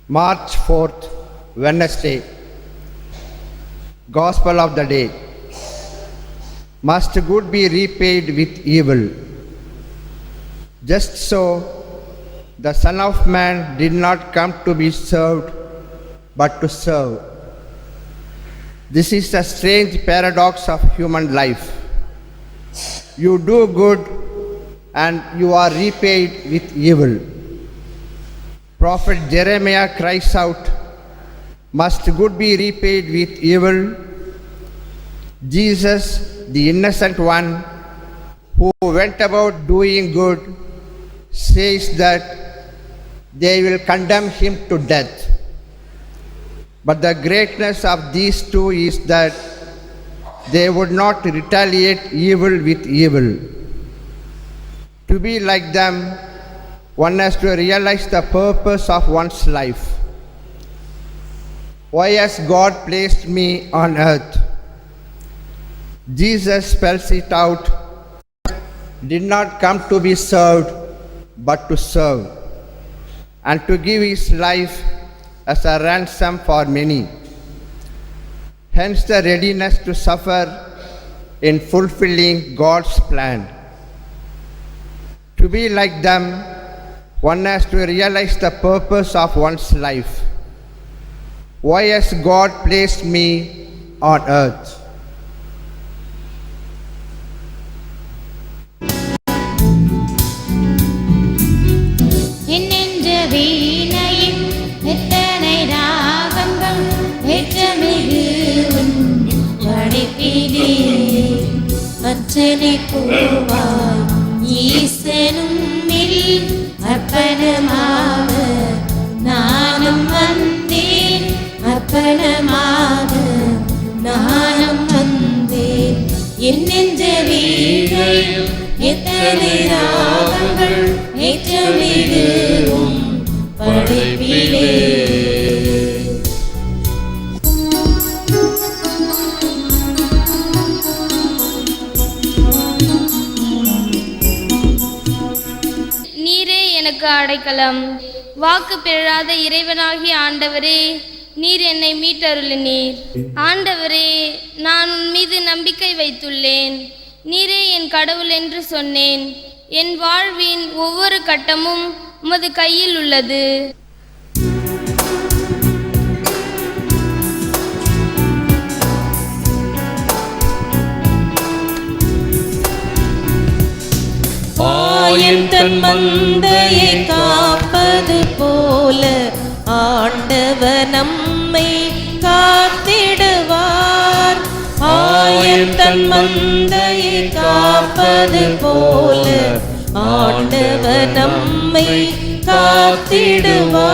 March 4th, Wednesday. Gospel of the day. Must good be repaid with evil? Just so, the Son of Man did not come to be served, but to serve. This is a strange paradox of human life. You do good and you are repaid with evil. Prophet Jeremiah cries out, "Must good be repaid with evil?" Jesus, the innocent one who went about doing good, says that they will condemn him to death. But the greatness of these two is that they would not retaliate evil with evil. To be like them, one has to realize the purpose of one's life. Why has God placed me on earth? Jesus spells it out. Did not come to be served, but to serve, and to give his life as a ransom for many. Hence the readiness to suffer in fulfilling God's plan. To be like them, one has to realize the purpose of one's life. Why has God placed me on earth? அச்சனை போவாய் ஈசனும் அர்ப்பணமாக நானும் வந்தேன், அர்ப்பணமாக நானும் வந்தேன். என் நெஞ்ச வீணையில் எத்தனை ராகங்கள் ஏற்றமிகும் படைப்பிலே. அடைக்கலம், வாக்கு பிறழாத இறைவனாகிய ஆண்டவரே, நீர் என்னை மீட்டருளினீர். ஆண்டவரே, நான் உன் மீது நம்பிக்கை வைத்துள்ளேன். நீரே என் கடவுள் என்று சொன்னேன். என் வாழ்வின் ஒவ்வொரு கட்டமும் உமது கையில் உள்ளது. ஆயன் தன் மந்தையை காப்பது போல ஆண்டவர் நம்மை காத்திடுவார். ஆயன் தன் மந்தையை காப்பது போல ஆண்டவர் நம்மை காத்திடுவார்.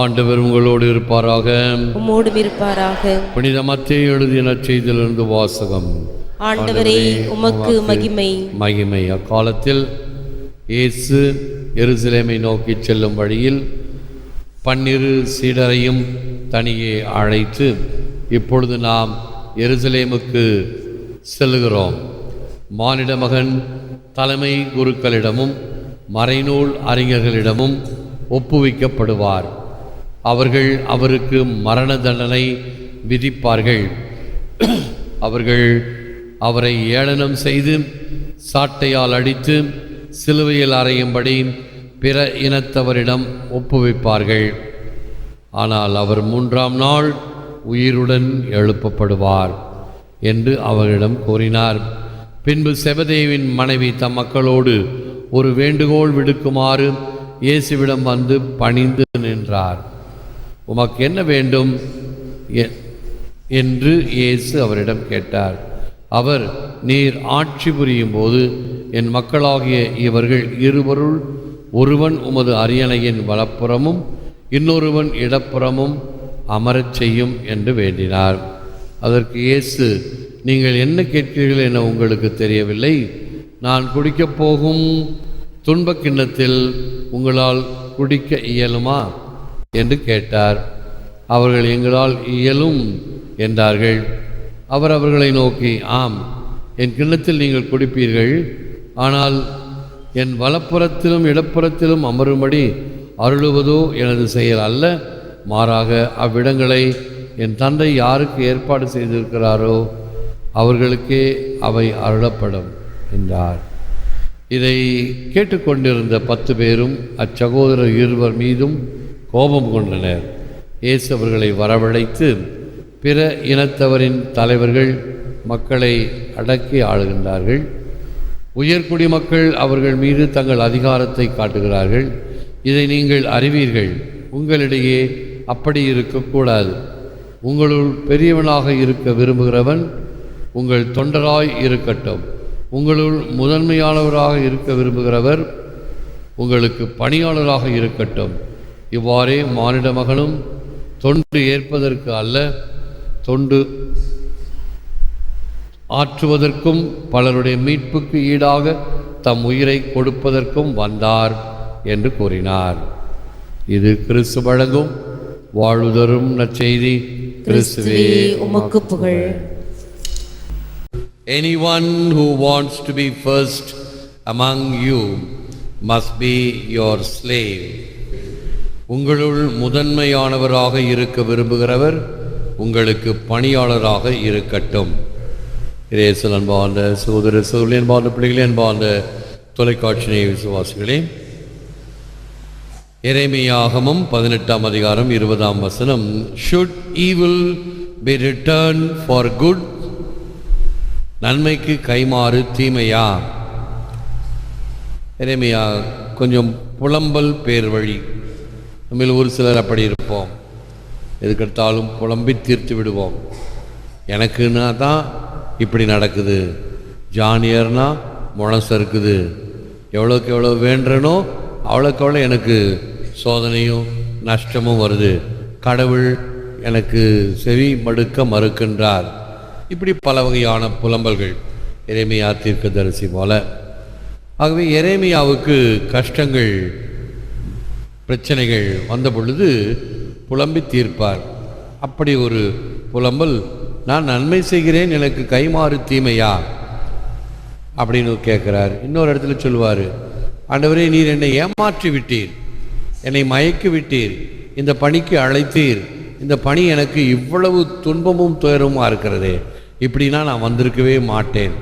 ஆண்டவர் உங்களோடு இருப்பாராக, உம்மோடும் இருப்பாராக. புனித மத்தேயு எழுதிய நற்செய்தியிலிருந்து வாசகம். ஆண்டவரே, உமக்கு மகிமை. மகிமை. அக்காலத்தில் இயேசு எருசலேமை நோக்கி செல்லும் வழியில் 12 சீடரையும் தனியே அழைத்து, இப்பொழுது நாம் எருசலேமுக்கு செல்லுகிறோம். மானிட மகன் தலைமை குருக்களிடமும் மறைநூல் அறிஞர்களிடமும் ஒப்புவிக்கப்படுவார். அவர்கள் அவருக்கு மரண தண்டனை விதிப்பார்கள். அவர்கள் அவரை ஏளனம் செய்து சாட்டையால் அடித்து சிலுவையில் அறையும்படி பிற இனத்தவரிடம் ஒப்புவிப்பார்கள். ஆனால் அவர் 3ஆம் நாள் உயிருடன் எழுப்பப்படுவார் என்று அவரிடம் கூறினார். பின்பு செபதேவின் மனைவி தம் மக்களோடு ஒரு வேண்டுகோள் விடுக்குமாறு இயேசுவிடம் வந்து பணிந்து நின்றார். உமக்கு என்ன வேண்டும் என்று இயேசு அவரிடம் கேட்டார். அவர், நீர் ஆட்சி புரியும் போது என் மக்களாகிய இவர்கள் இருவருள் ஒருவன் உமது அரியணையின் வலப்புறமும் இன்னொருவன் இடப்புறமும் அமரச் செய்யும் என்று வேண்டினார். அதற்கு இயேசு, நீங்கள் என்ன கேட்கிறீர்கள் என உங்களுக்கு தெரியவில்லை. நான் குடிக்கப் போகும் துன்பக் கிண்ணத்தில் உங்களால் குடிக்க இயலுமா என்று கேட்டார். அவர்கள், எங்களால் இயலும் என்றார்கள். அவர் அவர்களை நோக்கி, ஆம், என் கிண்ணத்தில் நீங்கள் குடிப்பீர்கள். ஆனால் என் வலப்புறத்திலும் இடப்புறத்திலும் அமரும்படி அருளுவதோ எனது செயல் அல்ல, மாறாக அவ்விடங்களை என் தந்தை யாருக்கு ஏற்பாடு செய்திருக்கிறாரோ அவர்களுக்கே அவை அருளப்படும் என்றார். இதை கேட்டுக்கொண்டிருந்த 10 பேரும் அச்சகோதரர் இருவர் மீதும் கோபம் கொண்டனர். இயேசு அவர்களை வரவழைத்து, பிற இனத்தவரின் தலைவர்கள் மக்களை அடக்கி ஆளுகின்றார்கள். உயர்குடி மக்கள் அவர்கள் மீது தங்கள் அதிகாரத்தை காட்டுகிறார்கள். இதை நீங்கள் அறிவீர்கள். உங்களிடையே அப்படி இருக்கக்கூடாது. உங்களுள் பெரியவனாக இருக்க விரும்புகிறவன் உங்கள் தொண்டராய் இருக்கட்டும். உங்களுள் முதன்மையானவராக இருக்க விரும்புகிறவர் உங்களுக்கு பணியாளராக இருக்கட்டும். இவ்வாறே மானிட மகனும் தொண்டு ஏற்பதற்கு அல்ல, தொண்டு ஆற்றுவதற்கும் பலருடைய மீட்புக்கு ஈடாக தம் உயிரை கொடுப்பதற்கும் வந்தார் என்று கூறினார். இது கிறிஸ்து வழங்கும் வாழ்வுதரும் நற்செய்தி. கிறிஸ்துவே உமக்கு புகழ். Anyone who wants to be first among you must be your slave. உங்களுள் முதன்மையானவராக இருக்க விரும்புகிறவர் உங்களுக்கு பணியாளராக இருக்கட்டும். இயேசு அன்பார்ந்த சகோதர சகோதரி, அன்பார்ந்த பிள்ளைகளே, அன்பார்ந்த தொலைக்காட்சி நேய விசுவாசிகளே, எரேமியாகமம் 18ஆம் அதிகாரம் 20ஆம் வசனம், should evil be returned for good, நன்மைக்கு கைமாறு தீமையா? எரேமியா கொஞ்சம் புலம்பல் பேர் வழி. நம்மில் ஒரு சிலர் அப்படி இருப்போம். எதுக்கெடுத்தாலும் புலம்பி தீர்த்து விடுவோம். எனக்குன்னா தான் இப்படி நடக்குது, ஜானியர்னா முழச இருக்குது, எவ்வளோக்கு எவ்வளோ வேண்டனோ அவ்வளோக்கு அவ்வளோ எனக்கு சோதனையும் நஷ்டமும் வருது, கடவுள் எனக்கு செவி மடுக்க மறுக்கின்றார். இப்படி பல வகையான புலம்பல்கள் எரேமியா தீர்க்கதரிசி போல. ஆகவே எரேமியாவுக்கு கஷ்டங்கள் பிரச்சனைகள் வந்த பொழுது புலம்பி தீர்ப்பார். அப்படி ஒரு புலம்பல், நான் நன்மை செய்கிறேன், எனக்கு கைமாறு தீமையா அப்படின்னு கேட்குறார். இன்னொரு இடத்துல சொல்லுவார், ஆண்டவரே நீர் என்னை ஏமாற்றி விட்டீர், என்னை மயக்கி விட்டீர், இந்த பணிக்கு அழைத்தீர், இந்த பணி எனக்கு இவ்வளவு துன்பமும் துயரமுமா இருக்கிறதே, இப்படின்னா நான் வந்திருக்கவே மாட்டேன்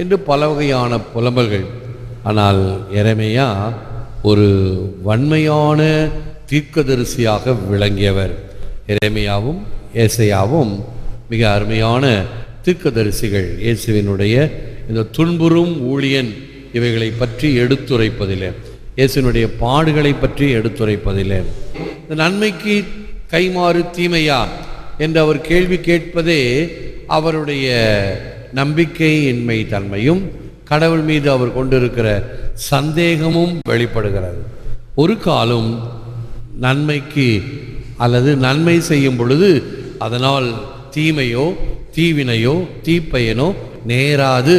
என்று பல வகையான புலம்பல்கள். ஆனால் எரேமியா ஒரு வன்மையான தீர்க்கதரிசியாக விளங்கியவர். எரேமியாவும் ஏசாயாவும் மிக அருமையான தீர்க்கதரிசிகள். இயேசுவினுடைய இந்த துன்புறும் ஊழியன் இவைகளை பற்றி எடுத்துரைப்பதில்லை, இயேசுவினுடைய பாடுகளை பற்றி எடுத்துரைப்பதில்லை. இந்த நன்மைக்கு கைமாறு தீமையா என்று அவர் கேள்வி கேட்பதே அவருடைய நம்பிக்கையின்மை தன்மையும் கடவுள் மீது அவர் கொண்டிருக்கிற சந்தேகமும் வெளிப்படுகிறது. ஒரு காலம் நன்மைக்கு அல்லது நன்மை செய்யும் பொழுது அதனால் தீமையோ தீவினையோ தீப்பயனோ நேராது.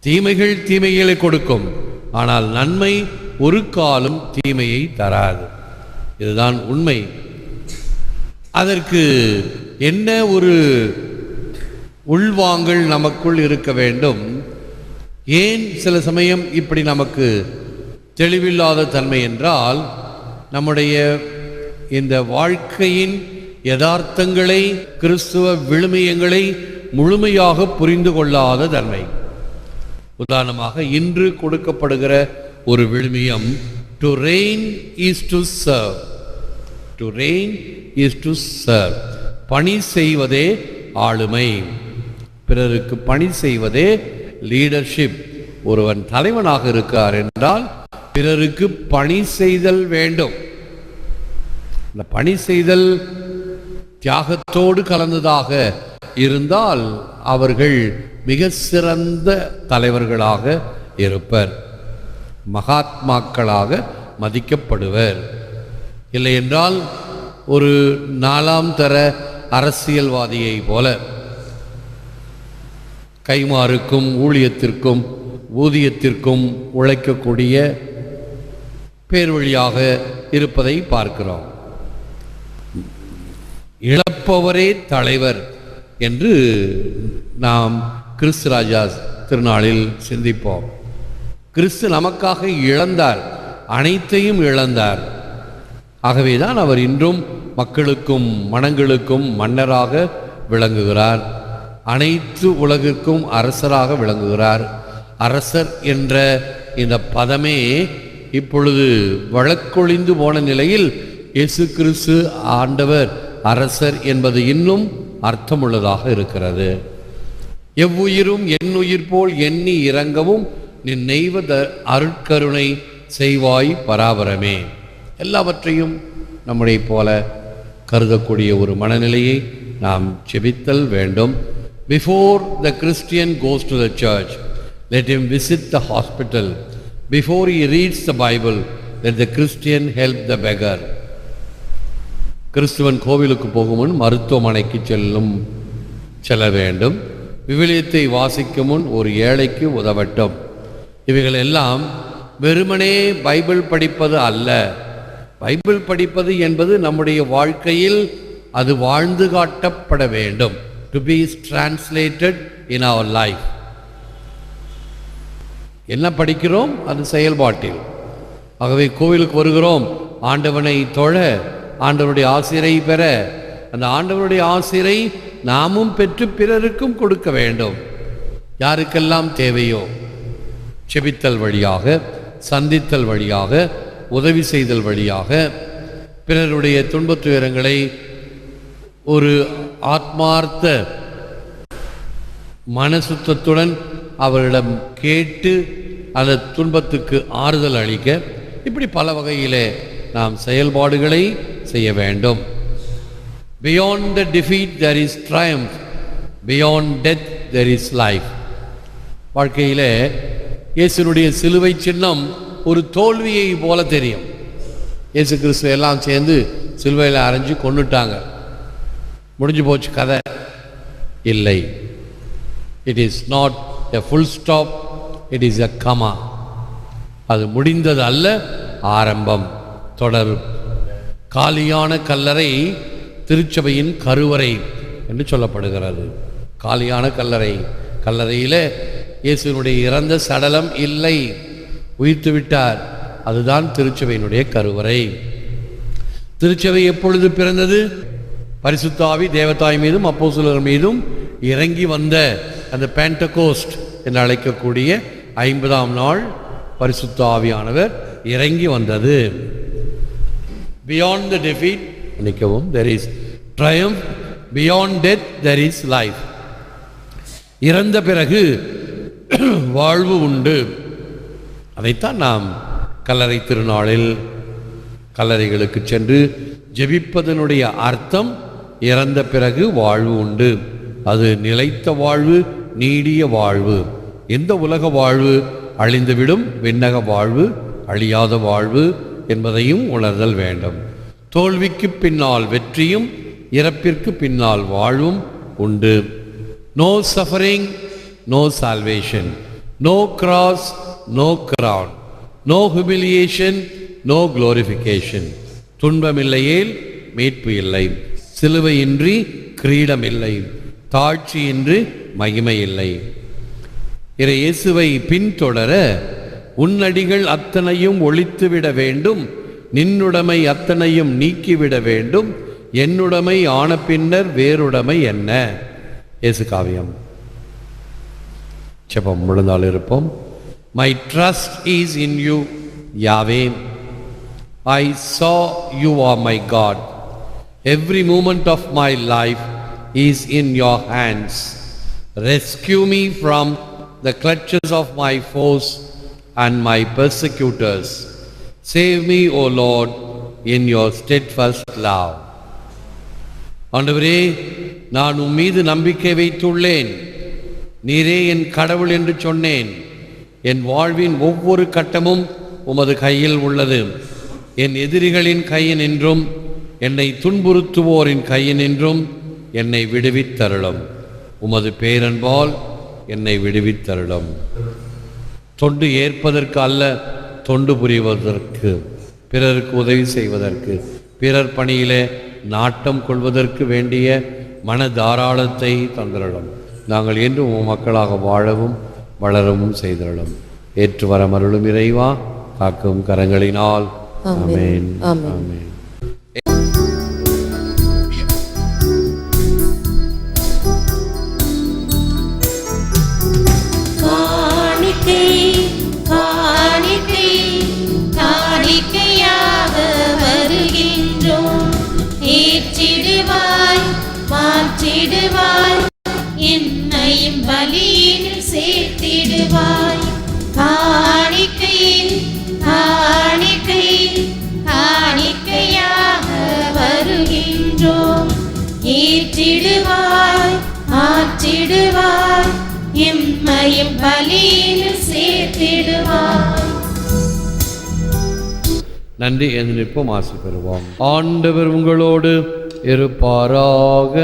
தீமைகள் தீமைகளை கொடுக்கும், ஆனால் நன்மை ஒரு காலம் தீமையை தராது. இதுதான் உண்மை. அதற்கு என்ன ஒரு உள்வாங்கல் நமக்குள் இருக்க வேண்டும்? ஏன் சில சமயம் இப்படி நமக்கு தெளிவில்லாத தன்மை என்றால், நம்முடைய இந்த வாழ்க்கையின் யதார்த்தங்களை, கிறிஸ்துவ விழுமியங்களை முழுமையாக புரிந்து கொள்ளாத தன்மை. உதாரணமாக இன்று கொடுக்கப்படுகிற ஒரு விழுமியம், to reign is to serve. To reign is to serve. பணி செய்வதே ஆளுமை, பிறருக்கு பணி செய்வதே லீடர்ஷிப். ஒருவன் தலைவனாக இருக்கிறார் என்றால் பிறருக்கு பணி செய்தல் வேண்டும். இந்த பணி செய்தல் தியாகத்தோடு கலந்ததாக இருந்தால் அவர்கள் மிக சிறந்த தலைவர்களாக இருப்பர், மகாத்மாக்களாக மதிக்கப்படுவர். இல்லை என்றால் ஒரு 4ஆம் தர அரசியல்வாதியை போல கைமாறுக்கும் ஊழியத்திற்கும் ஊதியத்திற்கும் உழைக்கக்கூடிய பேர் வழியாக இருப்பதை பார்க்கிறோம். இழப்பவரே தலைவர் என்று நாம் கிறிஸ்து ராஜா திருநாளில் சிந்திப்போம். கிறிஸ்து நமக்காக இழந்தார், அனைத்தையும் இழந்தார். ஆகவேதான் அவர் இன்றும் மக்களுக்கும் மனங்களுக்கும் மன்னராக விளங்குகிறார். அனைத்து உலகிற்கும் அரசராக விளங்குகிறார். அரசர் என்ற இந்த பதமே இப்பொழுது வழக்கொழிந்து போன நிலையில் இயேசு கிறிஸ்து ஆண்டவர் அரசர் என்பது இன்னும் அர்த்தமுள்ளதாக இருக்கிறது. எவ்வுயிரும் என் உயிர் போல் எண்ணி இறங்கவும் நின் நெய்வத அருட்கருணை செய்வாய் பராபரமே. எல்லாவற்றையும் நம்முடைய போல கருதக்கூடிய ஒரு மனநிலையை நாம் செபித்தல் வேண்டும். Before the Christian goes to the church, let him visit the hospital. Before he reads the Bible, let the Christian help the beggar. கிறிஸ்துவன் கோவிலுக்கு போகும் முன் மருத்துவமனைக்கு செல்ல வேண்டும். விவிலியத்தை வாசிக்கும் முன் ஒரு ஏழைக்கு உதவட்டும். இவைகள் எல்லாம் வெறுமனே பைபிள் படிப்பது அல்ல. பைபிள் படிப்பது என்பது நம்முடைய வாழ்க்கையில் அது வாழ்ந்து காட்டப்பட வேண்டும். To be translated in our life. என்ன படிக்கிறோம் அது செயல்பாட்டில். ஆகவே கோவிலுக்கு வருகிறோம் ஆண்டவனை தொழ, ஆண்டவருடைய ஆசிரை பெற. அந்த ஆண்டவருடைய ஆசிரை நாமும் பெற்று பிறருக்கும் கொடுக்க வேண்டும். யாருக்கெல்லாம் தேவையோ செபித்தல் வழியாக, சந்தித்தல் வழியாக, உதவி செய்தல் வழியாக பிறருடைய துன்பத் துயரங்களை ஒரு ஆத்மார்த்த மனசுத்தத்துடன் அவரிடம் கேட்டு அந்த துன்பத்துக்கு ஆறுதல் அளிக்க, இப்படி பல வகையிலே நாம் செயல்பாடுகளை செய்ய வேண்டும். Beyond the defeat there is triumph. Beyond death there is life. வாழ்க்கையிலே இயேசுனுடைய சிலுவை சின்னம் ஒரு தோல்வியை போல தெரியும். இயேசு கிறிஸ்து எல்லாம் சேர்ந்து சிலுவையில் அரைஞ்சு கொன்னுட்டாங்க, முடிஞ்சு போச்சு கதை. இல்லை, it is not a full stop, it is a comma. அது முடிந்தது அல்ல, ஆரம்பம், தொடரும். காலியான கல்லறை திருச்சபையின் கருவறை என்று சொல்லப்படுகிறது. காலியான கல்லறை, கல்லறையிலே இயேசுனுடைய இறந்த சடலம் இல்லை, உயிர்த்து விட்டார். அதுதான் திருச்சபையினுடைய கருவறை. திருச்சபை எப்பொழுது பிறந்தது? பரிசுத்த ஆவி தேவதாய் மீதும் அப்போஸ்தலர் மீதும் இறங்கி வந்த அந்த பெண்டகோஸ்ட் என்று அழைக்கக்கூடிய 50ஆம் நாள் பரிசுத்த ஆவியானவர் இறங்கி வந்தது. Beyond the defeat, there is triumph. Beyond death there is life. இறந்த பிறகு வாழ்வு உண்டு. அதைத்தான் நாம் கல்லறை திருநாளில் கல்லறைகளுக்கு சென்று ஜெபிப்பதனுடைய அர்த்தம். இறந்த பிறகு வாழ்வு உண்டு. அது நிலைத்த வாழ்வு, நீடிய வாழ்வு. எந்த உலக வாழ்வு அழிந்துவிடும், விண்ணக வாழ்வு, அழியாத வாழ்வு என்பதையும் உணர்தல் வேண்டும். தோல்விக்கு பின்னால் வெற்றியும், இறப்பிற்கு பின்னால் வாழ்வும் உண்டு. No suffering, no salvation. No cross, no crown. No humiliation, no glorification. துன்பமில்லையேல் மீட்பு இல்லை. சிலுவையின்றி கிரீடம் இல்லை. தாழ்ச்சியின்றி மகிமை இல்லை. இயேசுவை பின்தொடர உன்னடிகள் அத்தனையும் ஒழித்துவிட வேண்டும், நின்னுடைமை அத்தனையும் நீக்கிவிட வேண்டும், என்னுடைமை ஆன பின்னர் வேறுடைமை என்ன? இயேசு காவியம். செபம் முழுந்தால் இருப்போம். My trust is in you, Yahweh. I saw you are my God. Every moment of my life is in your hands. Rescue me from the clutches of my foes and my persecutors. Save me, O Lord, in your steadfast love. ஆண்டவரே, நான் உம் மீது நம்பிக்கை வைத்துள்ளேன். நீரே என் கடவுள் என்று சொன்னேன். என் வாழ்வின் ஒவ்வொரு கட்டமும் உமது கையில் உள்ளது. என் எதிரிகளின் கையினின்றும் என்னை துன்புறுத்துவோரின் கையினின்றும் என்னை விடுவித்தருளும். உமது பேரன்பால் என்னை விடுவித்தருளும். தொண்டு ஏற்பதற்கு அல்ல, தொண்டு புரிவதற்கு, பிறருக்கு உதவி செய்வதற்கு, பிறர் பணியிலே நாட்டம் கொள்வதற்கு வேண்டிய மன தாராளத்தை தந்திரலும். நாங்கள் என்றும் மக்களாக வாழவும் வளரவும் செய்திடலும். ஏற்று வரமருளும் இறைவா, காக்கும் கரங்களினால். ஆமென். ஆமென். ஆமென். காணிக்கை காணிக்கை காணிக்கையாக வருகின்றோம். ஏற்றிடுவாய் மாற்றிடுவாய் என்னையும் பலியினில் சேர்த்திடுவாய். காணிக்கை காணிக்கை காணிக்கையாக வருகின்றோம். ஏற்றிடுவாய் மாற்றிடுவாய் எம்மையும் பலியினில் சேர்த்திடுவாய். நன்றி என்று நிற்போம், ஆசி பெறுவோம். ஆண்டவர் உங்களோடு இருப்பாராக.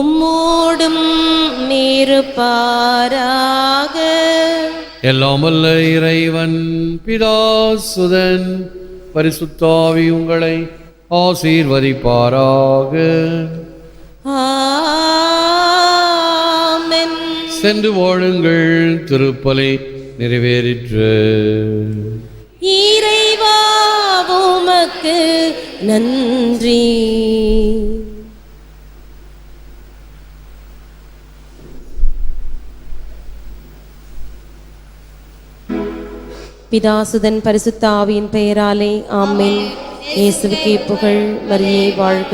உம்மோடும் இருப்பாராக. எல்லாம் வல்ல இறைவன் பிதா சுதன் பரிசுத்தாவி உங்களை ஆசீர்வதிப்பாராக. ஆமென். சென்று வாழுங்கள், திருப்பலி நிறைவேறிற்று. இறைவா உமக்கு நன்றி. பிதாசுதன் பரிசுத்த ஆவியின் பெயராலே ஆமென். இயேசுவுக்கே புகழ். மரியே வாழ்க.